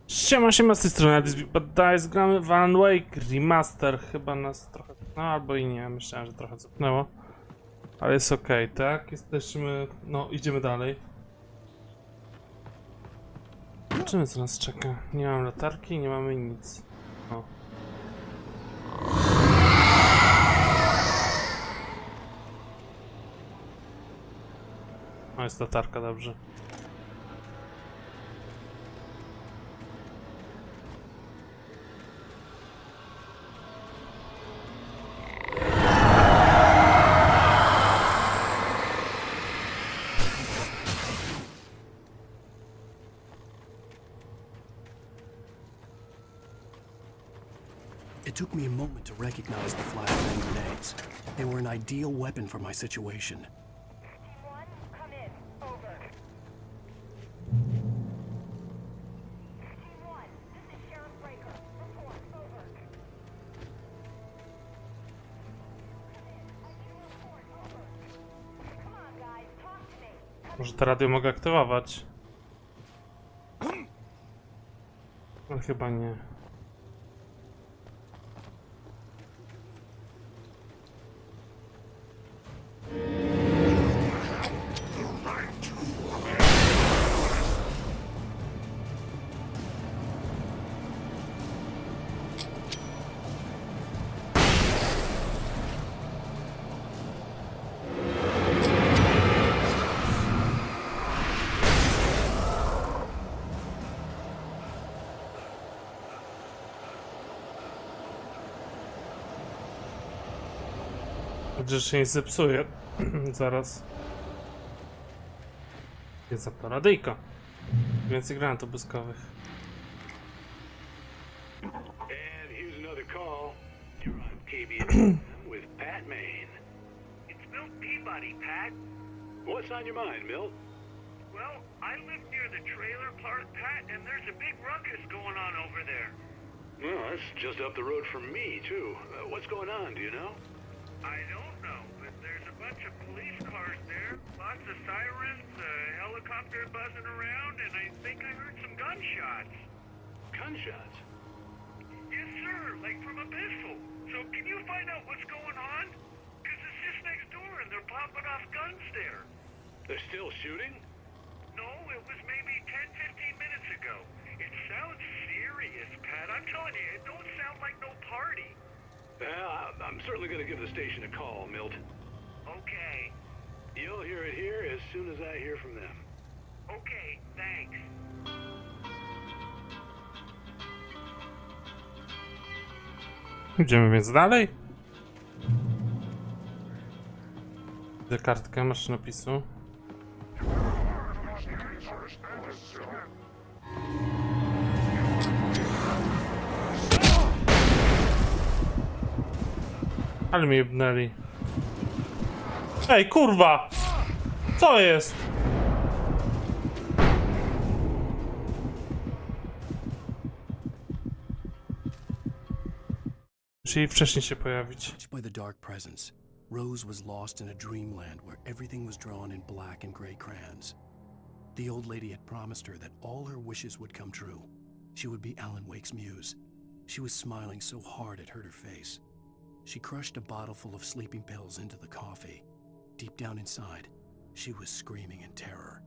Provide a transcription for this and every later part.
Siema, z tej strony Dice, gramy w Alan Wake Remaster. Chyba nas trochę cofnęło, albo i nie, myślałem, że trochę cofnęło. Ale jest ok, tak? Jesteśmy... no, idziemy dalej. Zobaczymy, co nas czeka. Nie mam latarki, nie mamy nic. O. O, jest latarka, dobrze. It took me a moment to recognize the flashbang grenades. They were an ideal weapon for my situation. Team 1, come in. Over. Team 1, this is Sheriff Breaker. Report. Over. Come in. I need a report. Over. Come on, guys. Talk to me. Może to radio mogę aktywować? No chyba nie. Że się nie zepsuje. Zaraz. Jest za to radyjko. Więcej granatów błyskowych. And here's another call. You're on KBS with Pat Maine. It's Milt Peabody, Pat. What's on your mind, Milt? Well, I live near the trailer park, Pat, and there's a big ruckus going on over there. Well, that's just up the road from me, too. What's going on, do you know? I don't know, but there's a bunch of police cars there, lots of sirens, a helicopter buzzing around, and I think I heard some gunshots. Gunshots? Yes, sir, like from a pistol. So can you find out what's going on? Because it's just next door, and they're popping off guns there. They're still shooting? No, it was maybe 10, 15 minutes ago. It sounds serious, Pat. I'm telling you, it don't sound like no party. I'm certainly going to give the station a call, Milt. Okay. You'll hear it here as soon as I hear from them. Okay, thanks. Idziemy więc dalej. Widzę kartkę maszynopisu. Ale mnie jebnęli. Ej, kurwa! Co jest? Musieli wcześniej się pojawić. Touched by the dark presence, Rose was lost in a dreamland where everything was drawn in black and gray crayons. The old lady had promised her that all her wishes would come true. She would be Alan Wake's muse. She was smiling so hard it hurt her face. She crushed a bottle full of sleeping pills into the coffee. Deep down inside, she was screaming in terror.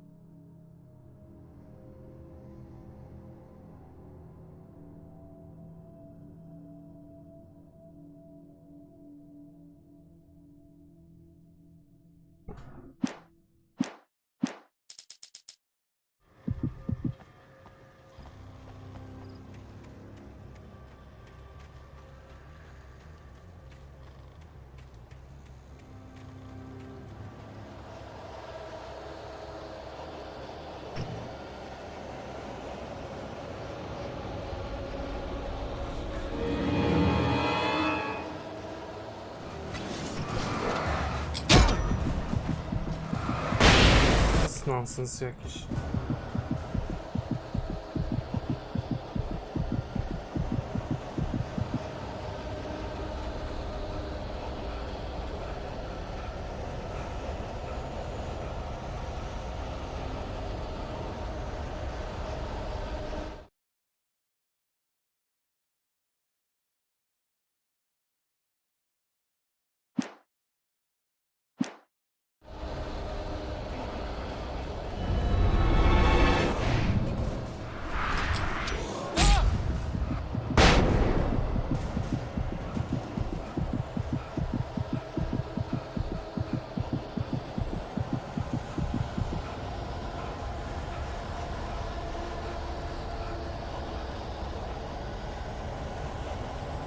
To jest nonsens jakiś.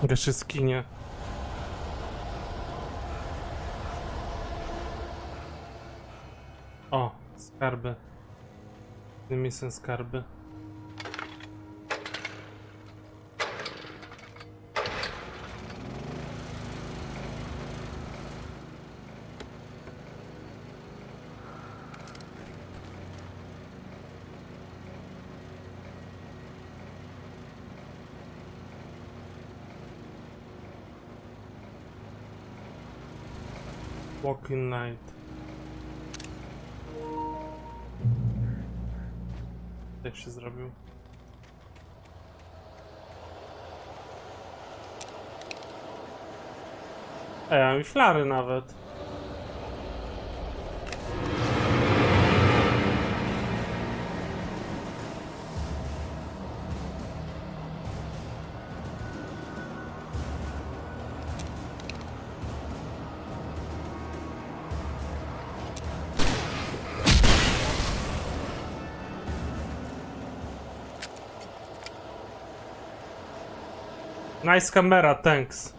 Gaszy skinie. O, skarby. Tymi są skarby. Walking Night. Jak się zrobił? Mam i flary nawet. Nice camera, thanks.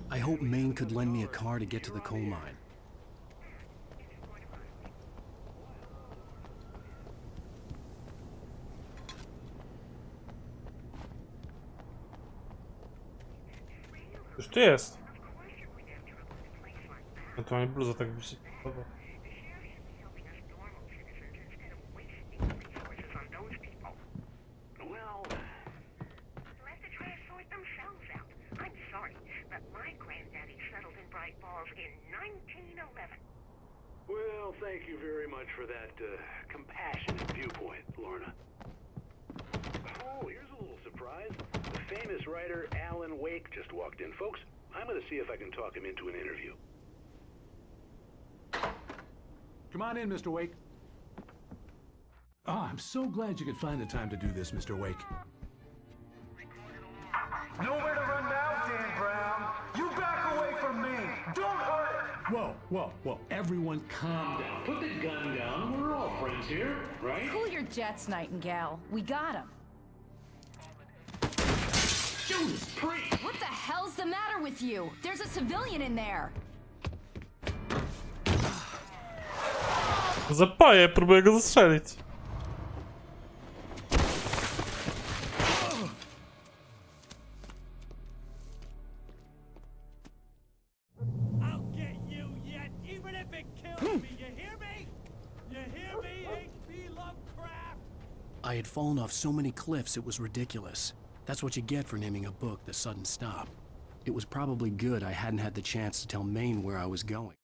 I hope Maine could lend me a car to get to the coal mine. Już tu jest. No to mam bluzę tak wisi. Dobra. Well, Let the trash sort themselves out. I'm sorry, but my granddaddy settled in Bright Falls in 1911. well, thank you very much for that compassionate viewpoint, Lorna. Oh, here's a little surprise. The famous writer Alan Wake just walked in. Folks, I'm going to see if I can talk him into an interview. Come on in, Mr. Wake. Oh, I'm so glad you could find the time to do this, Mr. Wake. Nowhere to run now, Dan Brown. You back away from me. Don't hurt. Whoa. Everyone calm down. Put the gun down. We're all friends here, right? Cool your jets, Nightingale. We got him. Judas Priest! What the hell's the matter with you? There's a civilian in there. Zapaję, próbuję go zastrzelić. I'll get you yet, even if it kills me. You hear me? You hear me, H.P. Lovecraft? I had fallen off so many cliffs it was ridiculous. That's what you get for naming a book The Sudden Stop. It was probably good I hadn't had the chance to tell Maine where I was going.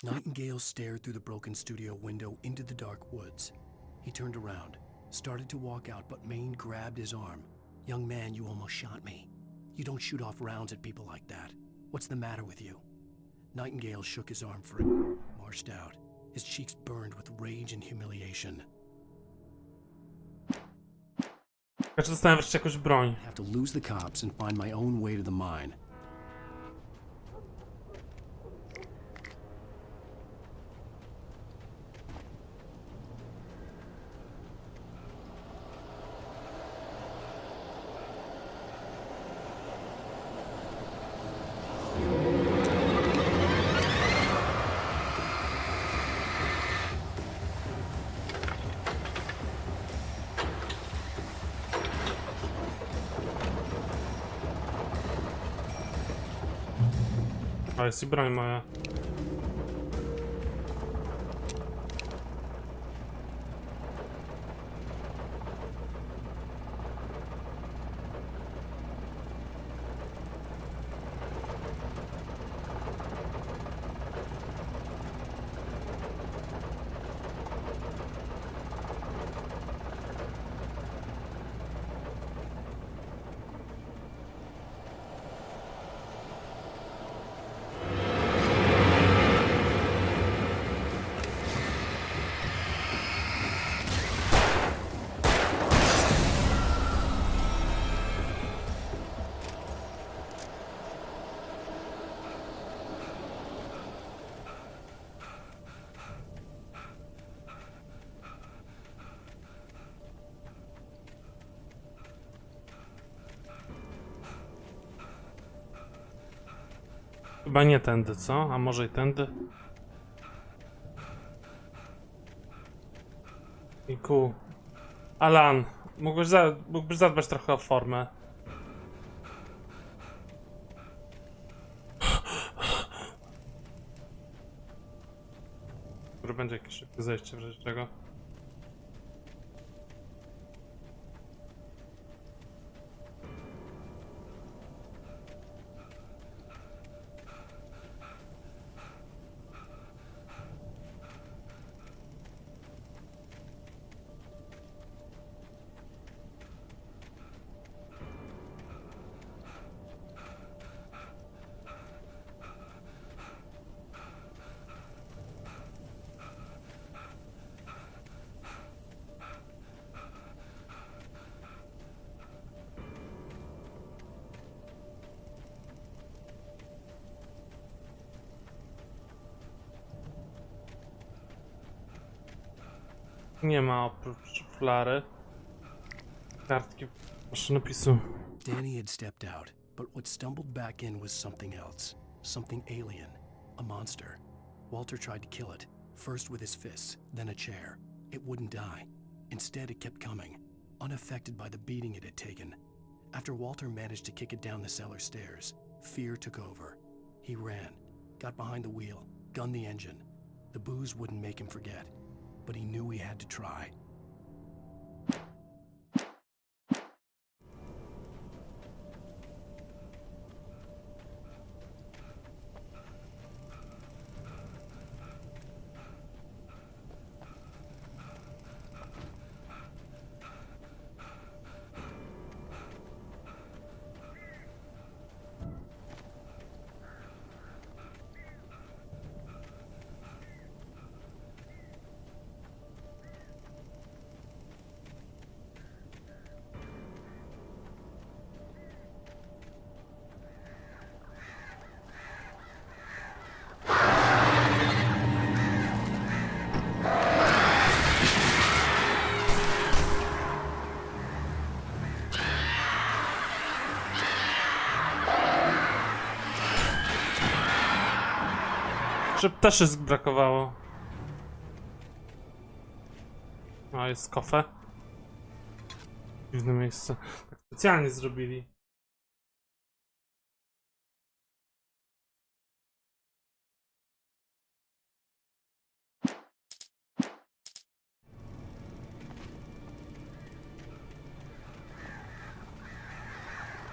Nightingale stared through the broken studio window into the dark woods. He turned around, started to walk out, but Maine grabbed his arm. "Young man, you almost shot me. You don't shoot off rounds at people like that. What's the matter with you?" Nightingale shook his arm free, marched out. His cheeks burned with rage and humiliation. Ja czy dostałem wreszcie jakąś broń. I have to lose the cops and find my own way to the mine. A jest i broń moja. Chyba nie tędy, co? A może i tędy? Iku. Alan, mógłbyś zadbać trochę o formę. Może będzie jakieś szybkie zejście w razie czego. Nie ma oprócz flary. Kartki maszynopisu. Danny had stepped out, but what stumbled back in was something else. Something alien. A monster. Walter tried to kill it, first with his fists, then a chair. It wouldn't die. Instead, it kept coming, unaffected by the beating it had taken. After Walter managed to kick it down the cellar stairs, fear took over. He ran, got behind the wheel, gunned the engine. The booze wouldn't make him forget, but he knew he had to try. Też brakowało. A, jest kofę. Dziwne miejsce. Tak specjalnie zrobili.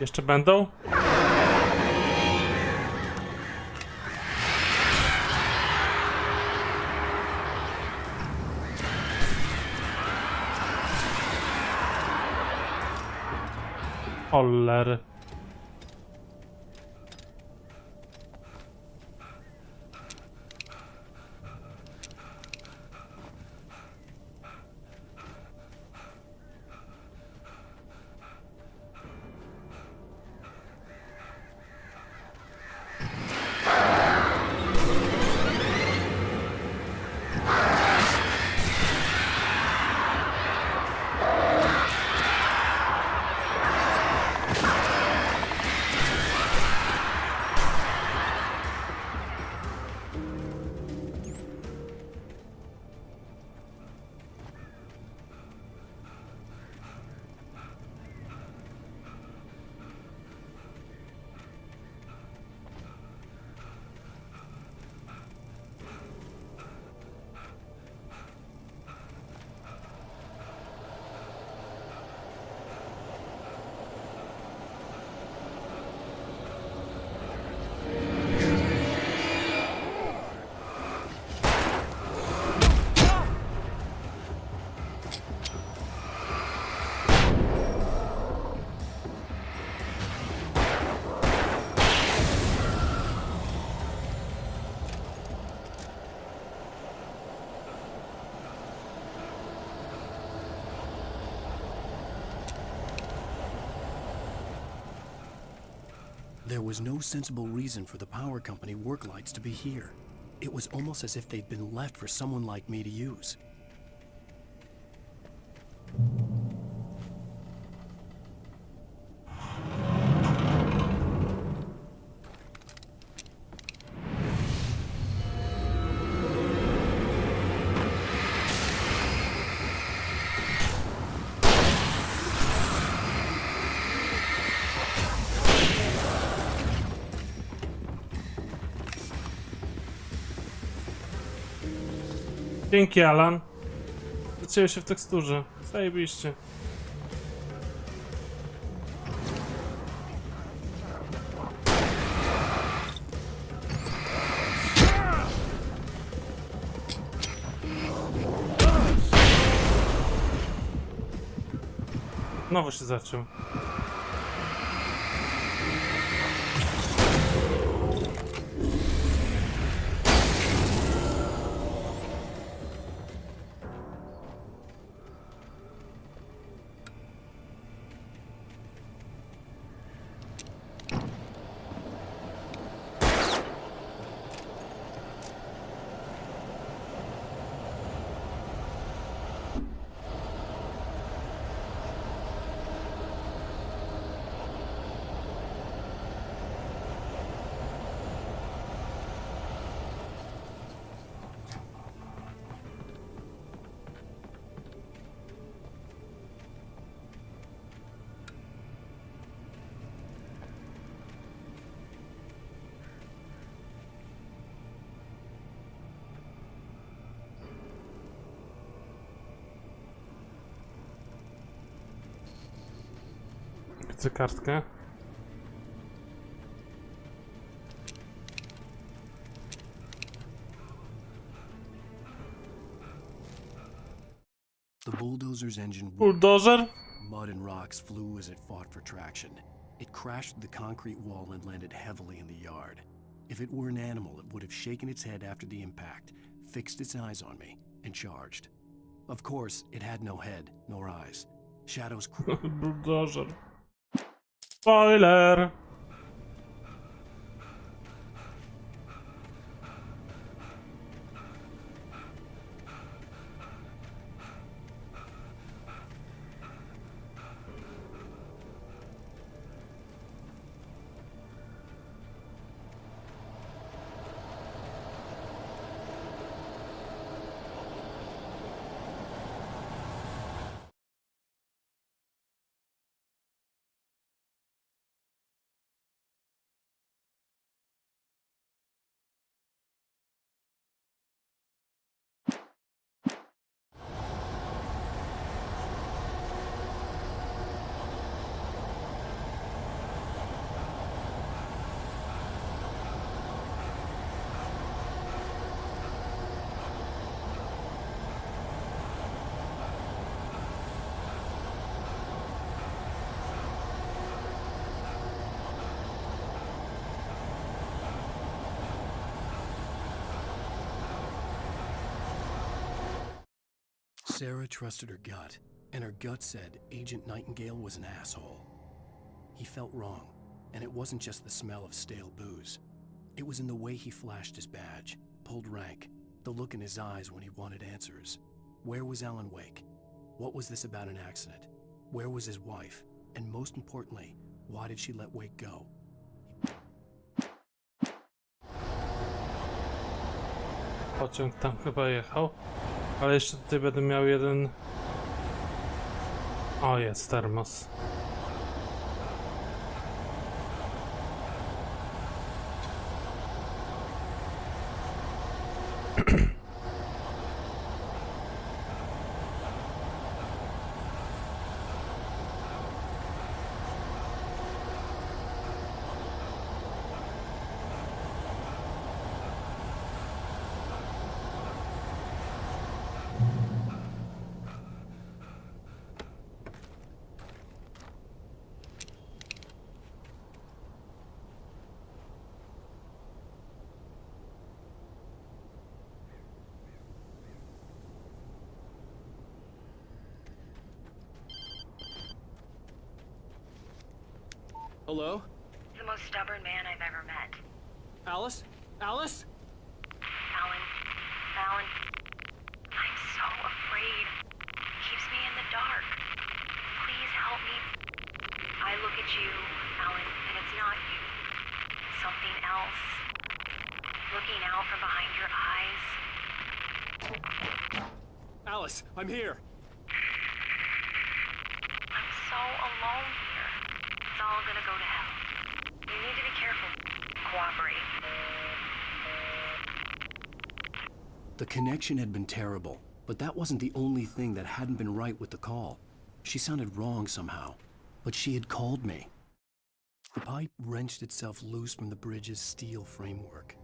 Jeszcze będą? Cholery. There was no sensible reason for the power company work lights to be here. It was almost as if they'd been left for someone like me to use. Dzięki, Alan. Zacięło się w teksturze. Zajebiście. Znowu się zaczął. Chcę kartkę. The bulldozer's engine Bulldozer? mud and rocks flew as it fought for traction. It crashed through the concrete wall and landed heavily in the yard. If it were an animal, it would have shaken its head after the impact, fixed its eyes on me, and charged. Of course, it had no head, nor eyes. Shadows Bulldozer. Spoiler! Sarah trusted her gut, and her gut said Agent Nightingale was an asshole. He felt wrong, and it wasn't just the smell of stale booze. It was in the way he flashed his badge, pulled rank, the look in his eyes when he wanted answers. Where was Alan Wake? What was this about an accident? Where was his wife? And most importantly, why did she let Wake go? Pociąg tam chyba jechał. Ale jeszcze tutaj będę miał jeden... O, jest termos. Hello? The most stubborn man I've ever met. Alice? Alice? Alan, I'm so afraid. Keeps me in the dark. Please help me. I look at you, Alan, and it's not you. Something else. Looking out from behind your eyes. Alice, I'm here. I'm so alone here. It's all gonna go to hell. You need to be careful. Cooperate. The connection had been terrible, but that wasn't the only thing that hadn't been right with the call. She sounded wrong somehow, but she had called me. The pipe wrenched itself loose from the bridge's steel framework.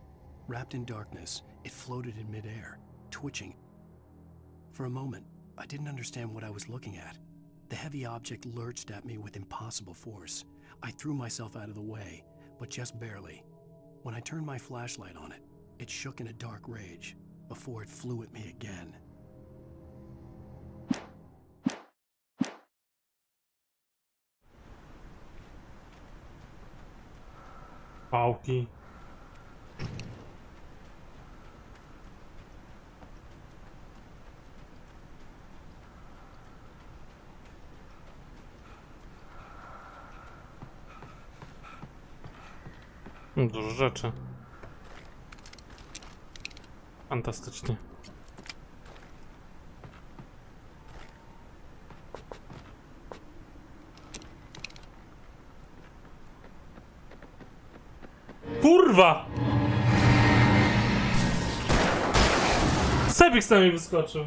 Wrapped in darkness, it floated in midair, twitching. For a moment, I didn't understand what I was looking at. The heavy object lurched at me with impossible force. I threw myself out of the way, but just barely. When I turned my flashlight on it, it shook in a dark rage before it flew at me again. Pałki. Dużo rzeczy. Fantastycznie. Kurwa! Sebix na mnie wyskoczył.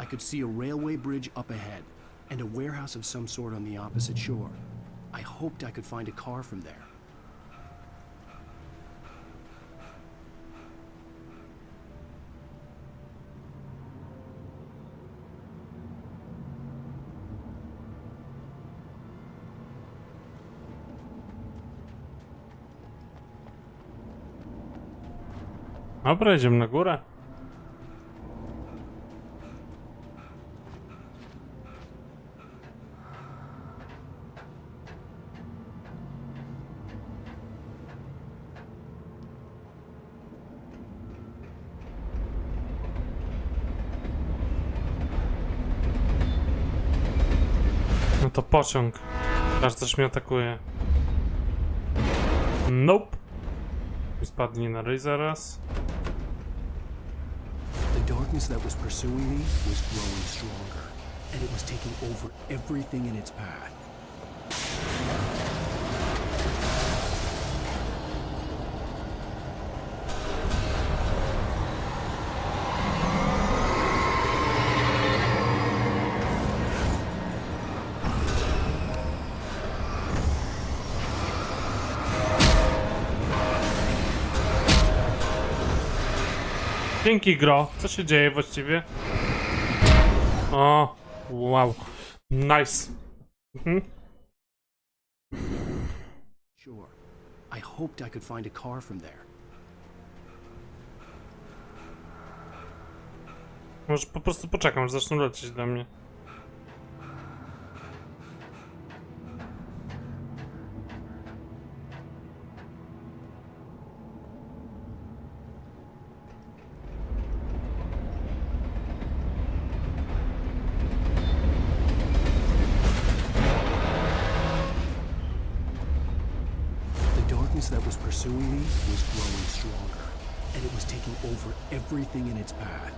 I could see a railway bridge up ahead, and a warehouse of some sort on the opposite shore. I hoped I could find a car from there. Dobra, idziemy na górę. No to pociąg. Aż coś mnie atakuje. Nope. Spadnie na ryj zaraz. The darkness that was pursuing me was growing stronger, and it was taking over everything in its path. Dzięki, gro. Co się dzieje właściwie? O, wow. Nice. Sure. I hoped I could find a car from there. Może po prostu poczekam, aż zaczną lecieć do mnie. That was pursuing me was growing stronger, and it was taking over everything in its path.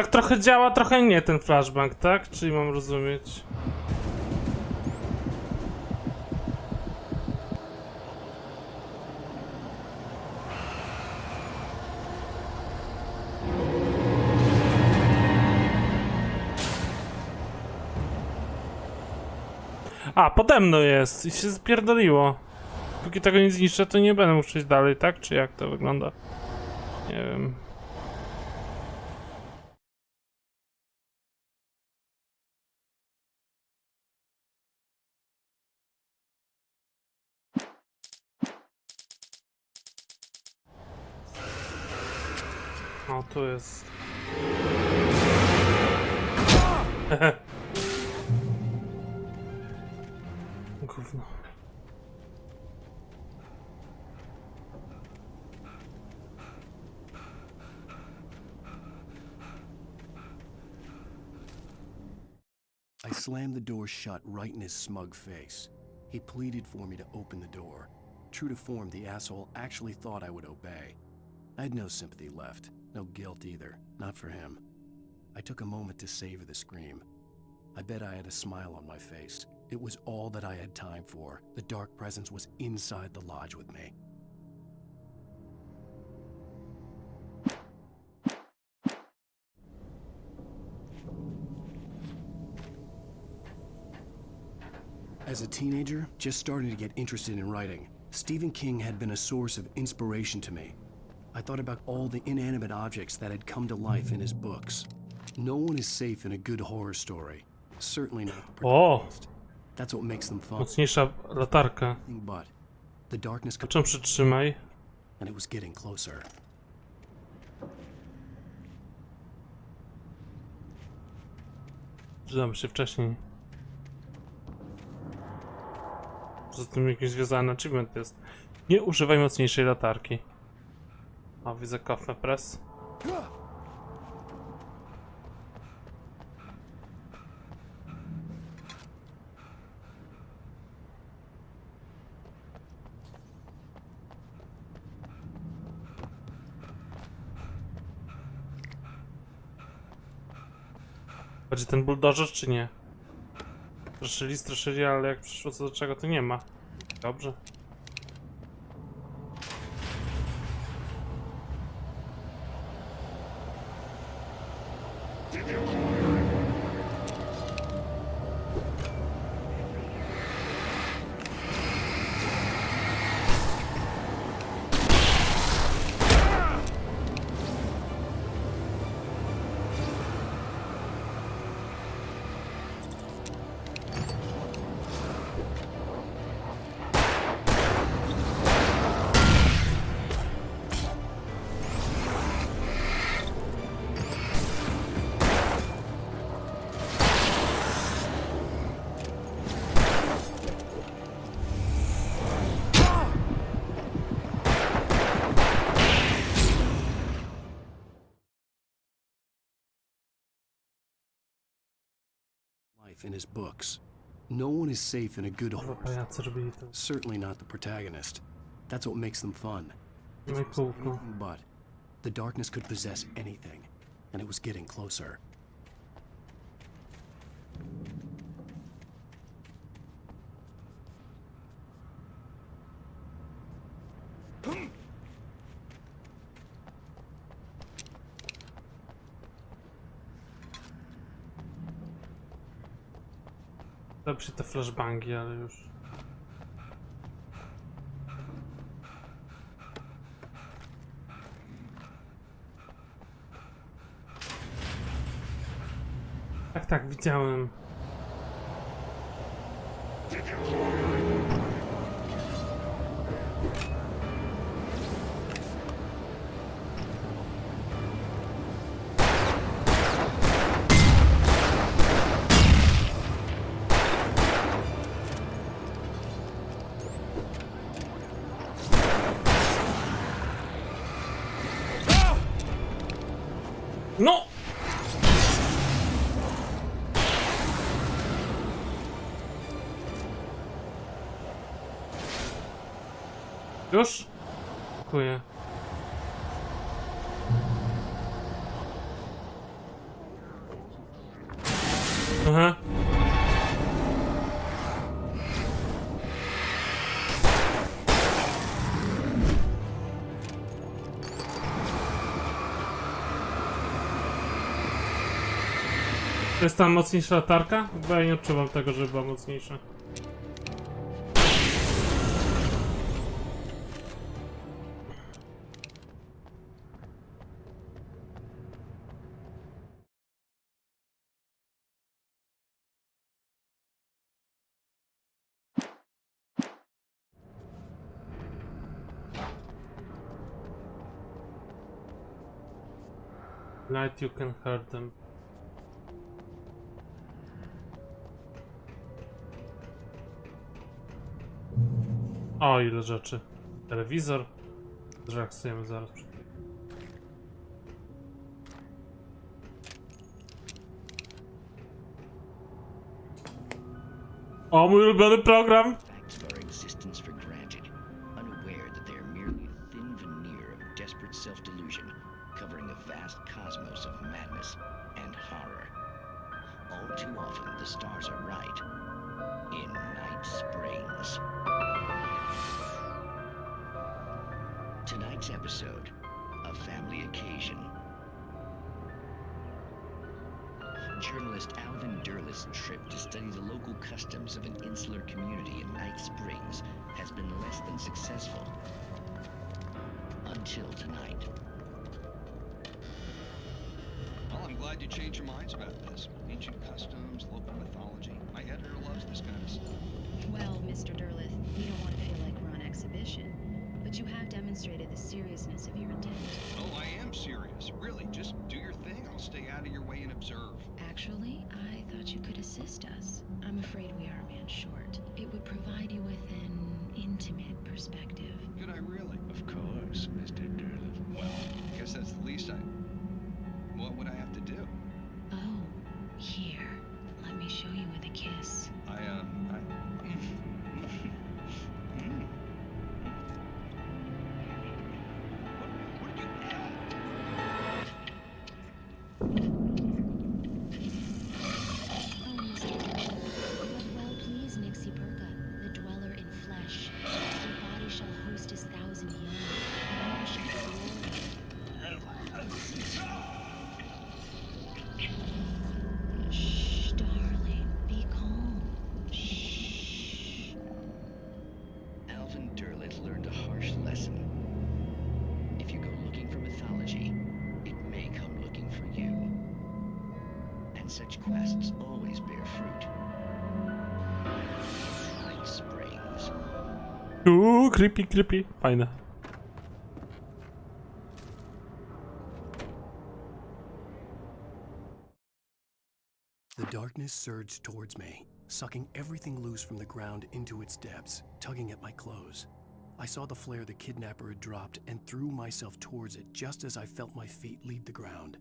tak trochę działa, trochę nie ten flashbang, tak? Czyli mam rozumieć. A, pode mną jest i się spierdoliło. Póki tego nie zniszczę, to nie będę mógł przejść dalej, tak? Czy jak to wygląda? Nie wiem. O, tu jest. Gówno. I slammed the door shut right in his smug face. He pleaded for me to open the door. True to form, the asshole actually thought I would obey. I had no sympathy left, no guilt either, not for him. I took a moment to savor the scream. I bet I had a smile on my face. It was all that I had time for. The dark presence was inside the lodge with me. As a teenager, just starting to get interested in writing, Stephen King had been a source of inspiration to me. I thought about all the inanimate objects that had come to life in his books. No one is safe in a good horror story. Certainly not the protagonist. That's what makes them fun. Mocniejsza latarka. But the darkness could... Czym przytrzymaj? And it was getting closer. Przydam się wcześniej. Z tym jakiś związany achievement jest. Nie używaj mocniejszej latarki. O, widzę Coffee Press. Będzie ten buldożer czy nie? Straszyli, ale jak przyszło co do czego, to nie ma. Dobrze. In his books. No one is safe in a good horror Pajacy robili to. Certainly not the protagonist. That's what makes them fun. No i kółko. But the darkness could possess anything, and it was getting closer. Lepsze te flashbangi, ale już. Tak, widziałem. No! Już? Dziękuję. Aha. To jest tam mocniejsza latarka? Bo ja nie odczuwam tego, żeby była mocniejsza. Light, you can hurt them. O, ile rzeczy. Telewizor. Zreaksujemy zaraz. O, mój ulubiony program! Facts of our existence for granted, unaware that they are merely a thin veneer of desperate self-delusion, covering a vast cosmos of madness and horror. All too often, the stars are right. In Night Springs. Tonight's episode, a family occasion. Journalist Alvin Derlis' trip to study the local customs of an insular community in Night Springs has been less than successful. Until tonight. Well, I'm glad you changed your minds about this. Ancient customs, local mythology. My editor loves this kind of stuff. Well, Mr. Derleth, we don't want to feel like we're on exhibition, but you have demonstrated the seriousness of your intent. Oh, I am serious. Really, just do your thing. I'll stay out of your way and observe. Actually, I thought you could assist us. I'm afraid we are a man short. It would provide you with an intimate perspective. Could I really? Of course, Mr. Derleth. Well, I guess that's the least I... What would I have to do? Oh, here. Let me show you with a kiss. What did you add? Oh, Mr. Derleth, but well please Nixie Perga, the dweller in flesh. Your body shall host his 1,000 young, and you shall be Shh, darling, be calm. Shh. Alvin Derleth learned a harsh lesson. If you go looking for mythology, it may come looking for you. And such quests always bear fruit. Night Springs. Creepy, creepy. Fajne. The darkness surged towards me, sucking everything loose from the ground into its depths, tugging at my clothes. I saw the flare the kidnapper had dropped and threw myself towards it just as I felt my feet leave the ground.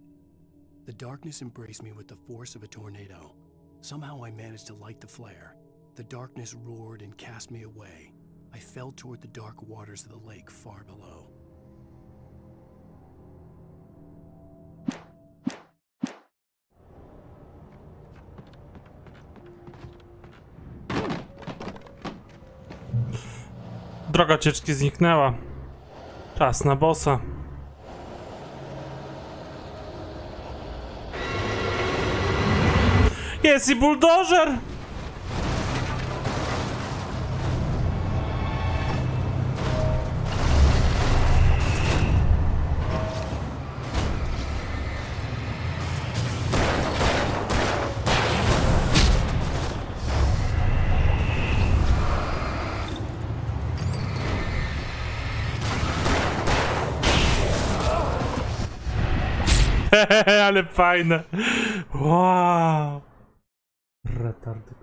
The darkness embraced me with the force of a tornado. Somehow I managed to light the flare. The darkness roared and cast me away. I fell toward the dark waters of the lake far below. Droga cieczki zniknęła. Czas na bossa. Jest i buldożer! Ale fajne. Wow. Retardy.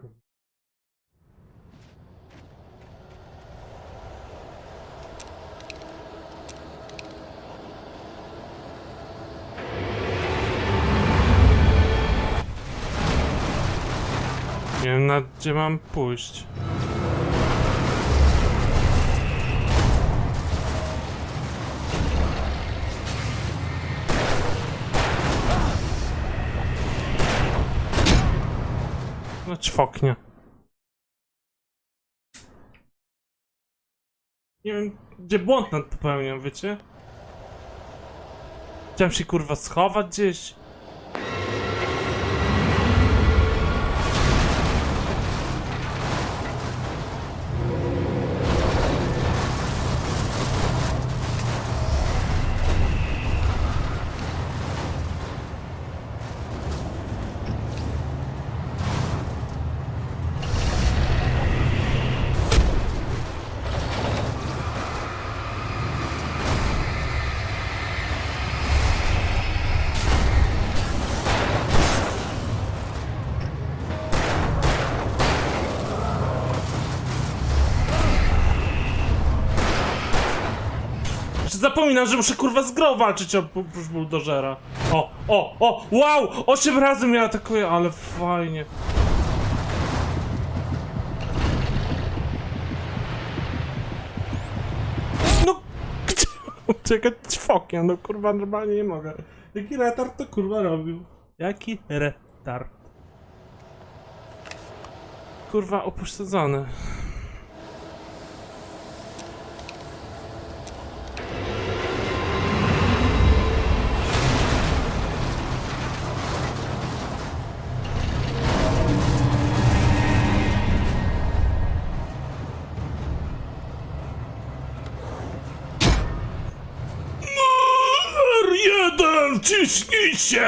Nie wiem, na gdzie mam pójść. No ćwoknie. Nie wiem, gdzie błąd nad popełniam, wiecie? Chciałem się kurwa schować gdzieś. Zapominam, że muszę kurwa z grą walczyć oprócz buldożera. O! Wow! 8 razy mnie atakuje, ale fajnie. No gdzie? Czekaj, ćwokia, no kurwa normalnie nie mogę. Jaki retard to kurwa robił? Jaki retard? Kurwa opuszczony. R1, ciśnij się!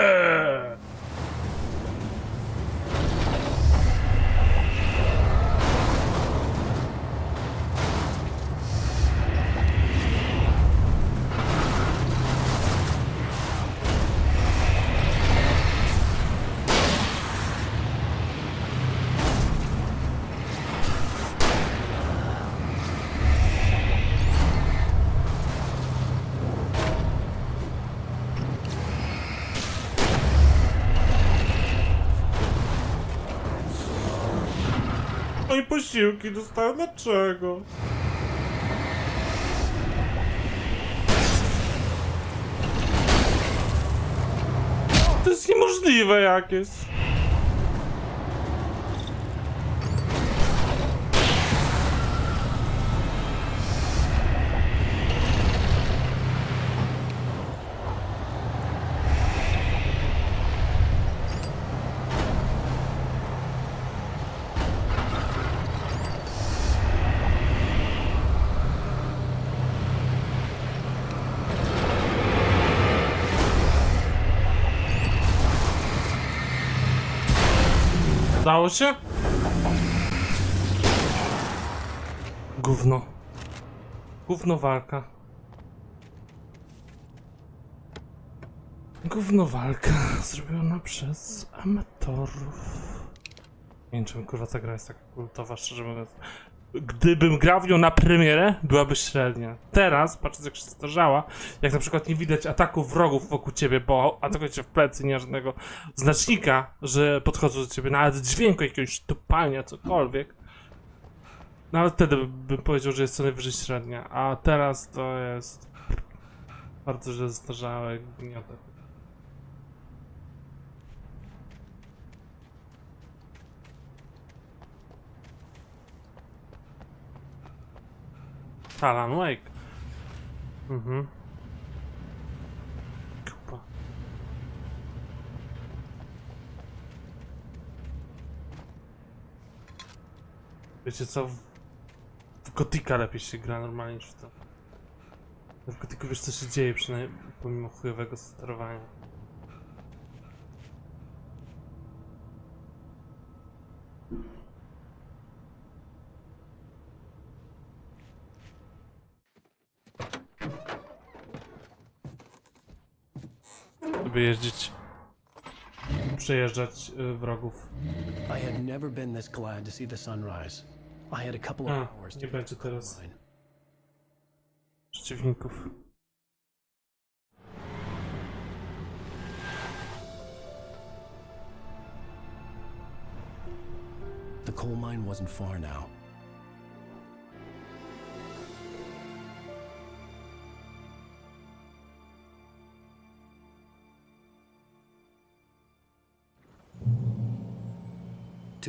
Moje posiłki dostałem, dlaczego? To jest niemożliwe jakieś. Udało się? Gówno. Gówno walka. Gówno walka zrobiona przez amatorów. Nie wiem, czemu kurwa ta gra jest taka kultowa, szczerze mówiąc. Gdybym grał w nią na premierę, byłaby średnia. Teraz, patrząc jak się starzała, jak na przykład nie widać ataków wrogów wokół ciebie, bo atakuje cię w plecy, nie ma żadnego znacznika, że podchodzą do ciebie, nawet dźwięku jakiegoś tupania, cokolwiek. Nawet wtedy bym powiedział, że jest co najwyżej średnia, a teraz to jest bardzo źle zestarzałe gnioty. Alan Wake. Kupa. Wiecie co? W Gotika lepiej się gra normalnie niż w to. W Gotiku wiesz co się dzieje, przynajmniej pomimo chujowego sterowania. Żeby jeździć, przejeżdżać wrogów. I had never been this glad to see the sunrise. I had a couple of hours to Nie będzie teraz przeciwników. The coal mine wasn't far now.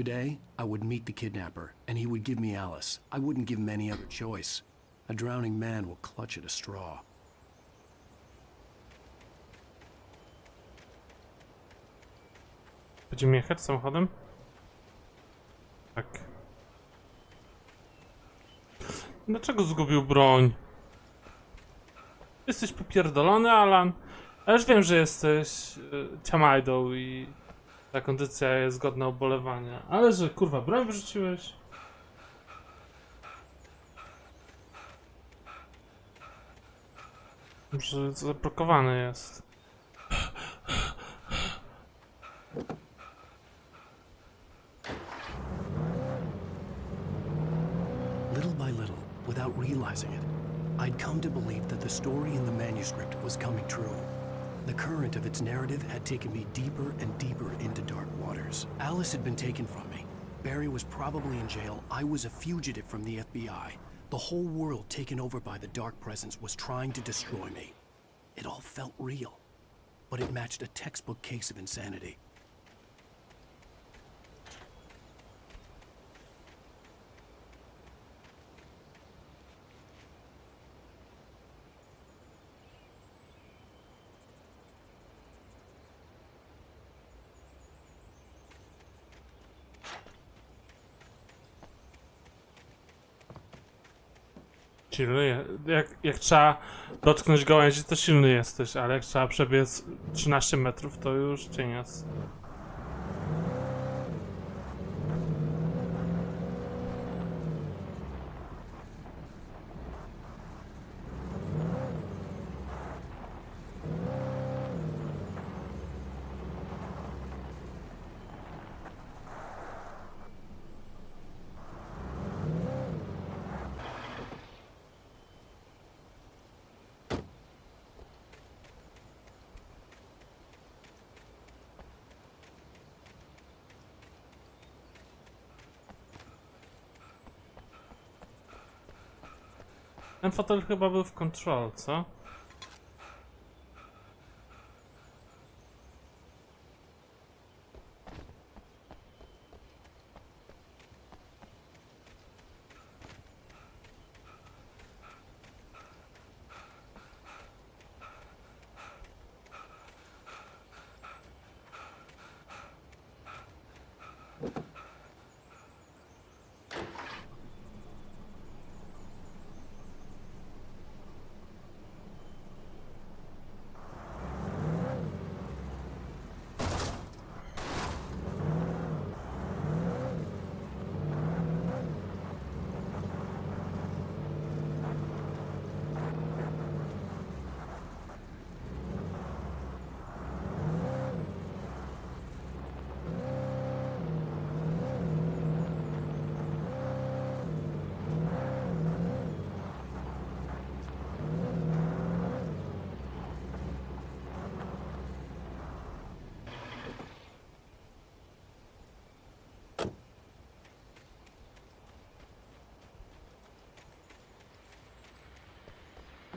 Today, I would meet the kidnapper, and he would give me Alice. I wouldn't give him any other choice. A drowning man will clutch at a straw. Będziemy jechać samochodem? Tak. Dlaczego zgubił broń? Jesteś popierdolony, Alan. Ja już wiem, że jesteś ciamajdą i ta kondycja jest godna ubolewania. Ale że kurwa broń wyrzuciłeś? Może zablokowany jest. Little by little, without realizing it, I'd come to believe that the story in the manuscript was coming true. The current of its narrative had taken me deeper and deeper into dark waters. Alice had been taken from me. Barry was probably in jail. I was a fugitive from the FBI. The whole world taken over by the Dark Presence was trying to destroy me. It all felt real, but it matched a textbook case of insanity. Silny, jak trzeba dotknąć gałęzi, to silny jesteś, ale jak trzeba przebiec 13 metrów, to już cienias. Ten fotel chyba był w Control, co?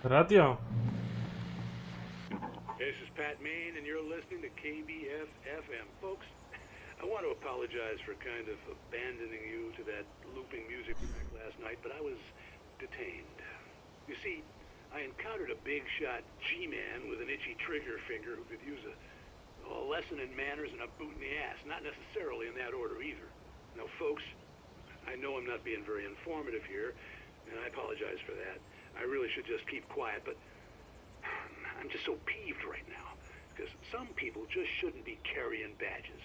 Radio. This is Pat Main, and you're listening to KBF FM. Folks, I want to apologize for kind of abandoning you to that looping music track last night, but I was detained. You see, I encountered a big shot G-man with an itchy trigger finger who could use a lesson in manners and a boot in the ass. Not necessarily in that order either. Now, folks, I know I'm not being very informative here, and I apologize for that. I really should just keep quiet, but I'm just so peeved right now, because some people just shouldn't be carrying badges.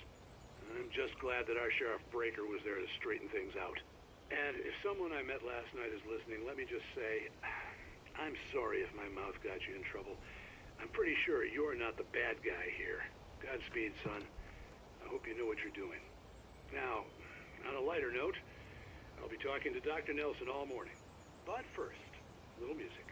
I'm just glad that our Sheriff Breaker was there to straighten things out. And if someone I met last night is listening, let me just say, I'm sorry if my mouth got you in trouble. I'm pretty sure you're not the bad guy here. Godspeed, son. I hope you know what you're doing. Now, on a lighter note, I'll be talking to Dr. Nelson all morning. But first, a little music.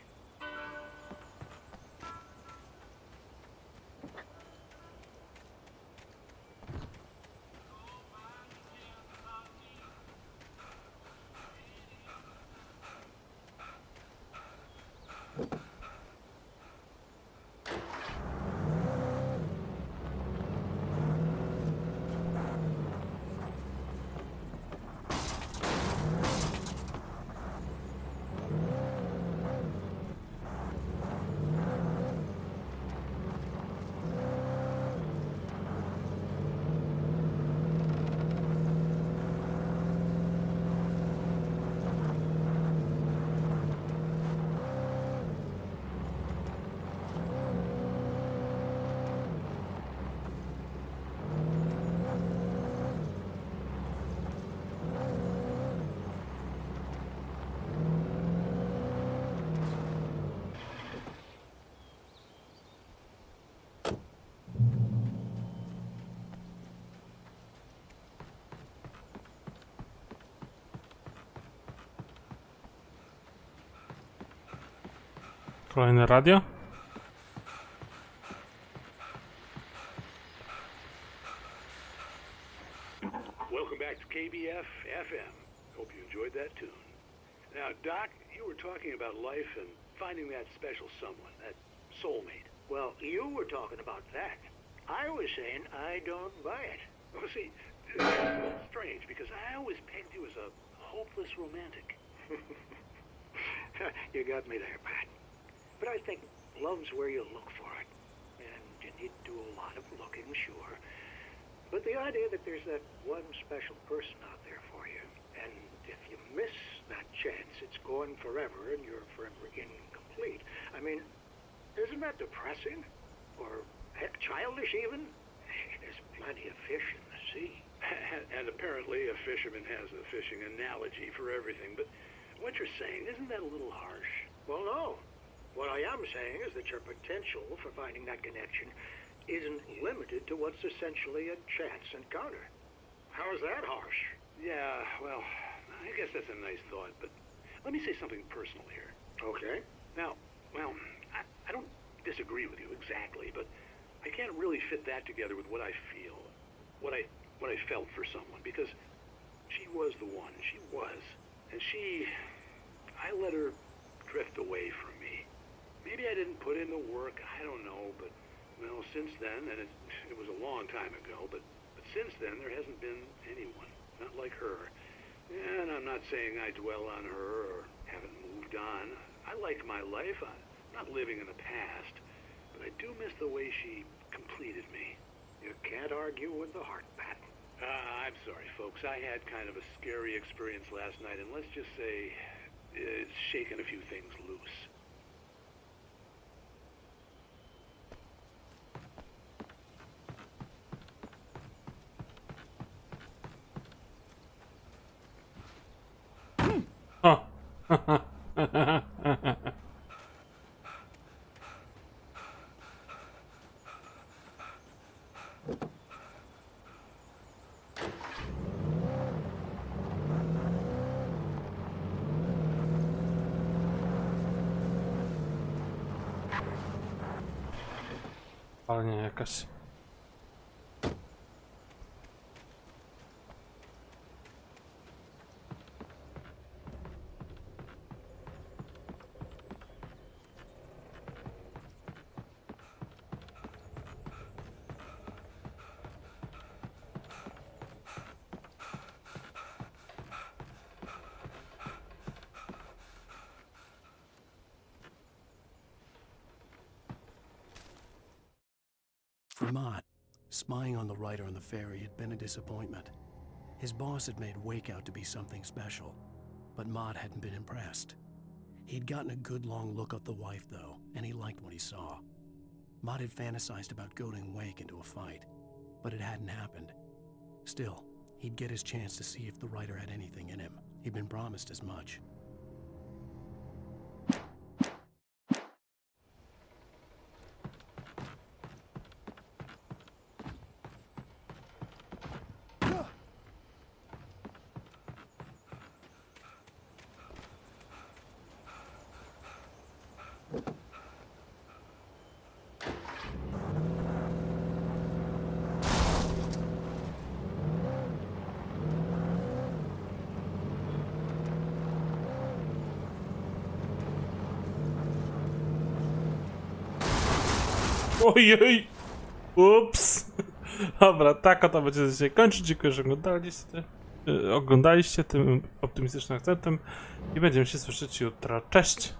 Kolejne radio? Welcome back to KBF FM. Hope you enjoyed that tune. Now, Doc, you were talking about life and finding that special someone, that soulmate. Well, you were talking about that. I was saying I don't buy it. Well, see, it's strange because I always pegged you as a hopeless romantic. You got me there, Pat. But I think love's where you look for it. And you need to do a lot of looking, sure. But the idea that there's that one special person out there for you, and if you miss that chance, it's gone forever and you're forever incomplete. I mean, isn't that depressing? Or heck, childish even? There's plenty of fish in the sea. And apparently a fisherman has a fishing analogy for everything, but what you're saying, isn't that a little harsh? Well, no. What I am saying is that your potential for finding that connection isn't limited to what's essentially a chance encounter. How is that harsh? Yeah, well, I guess that's a nice thought, but let me say something personal here. Okay. Now, well, I don't disagree with you exactly, but I can't really fit that together with what I feel, what I felt for someone, because she was the one. She was. And I let her drift away from me. Maybe I didn't put in the work, I don't know, but, well, since then, and it was a long time ago, but since then, there hasn't been anyone, not like her. And I'm not saying I dwell on her or haven't moved on. I like my life. I'm not living in the past, but I do miss the way she completed me. You can't argue with the heart, Pat. I'm sorry, folks. I had kind of a scary experience last night, and let's just say it's shaken a few things loose. Ale nie jakaś. For Mott, spying on the writer on the ferry had been a disappointment. His boss had made Wake out to be something special, but Mott hadn't been impressed. He'd gotten a good long look at the wife, though, and he liked what he saw. Mott had fantasized about goading Wake into a fight, but it hadn't happened. Still, he'd get his chance to see if the writer had anything in him. He'd been promised as much. Ojej! Ups! Dobra, tak oto będzie dzisiaj kończyć. Dziękuję, że oglądaliście tym optymistycznym akcentem i będziemy się słyszeć jutro. Cześć!